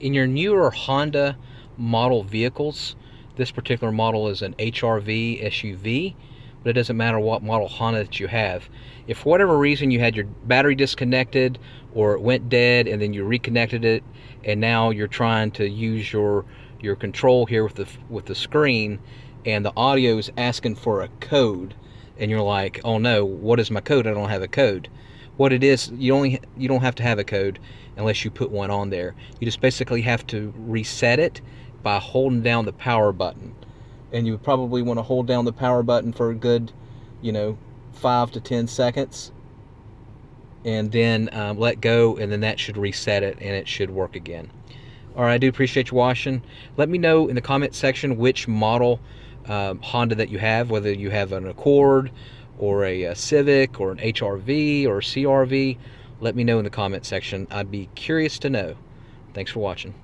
In your newer Honda model vehicles, this particular model is an HRV SUV, but it doesn't matter what model Honda that you have. If for whatever reason you had your battery disconnected or it went dead and then you reconnected it and now you're trying to use your control here with the screen and the audio is asking for a code and you're like, "Oh no, what is my code? I don't have a code." What it is, you don't have to have a code unless you put one on there. You just basically have to reset it by holding down the power button. And you probably want to hold down the power button for a good, you know, 5 to 10 seconds, and then let go, and then that should reset it, and it should work again. All right, I do appreciate you watching. Let me know in the comment section which model Honda that you have, whether you have an Accord or a Civic or an HRV or a CRV. Let me know in the comment section. I'd be curious to know. Thanks for watching.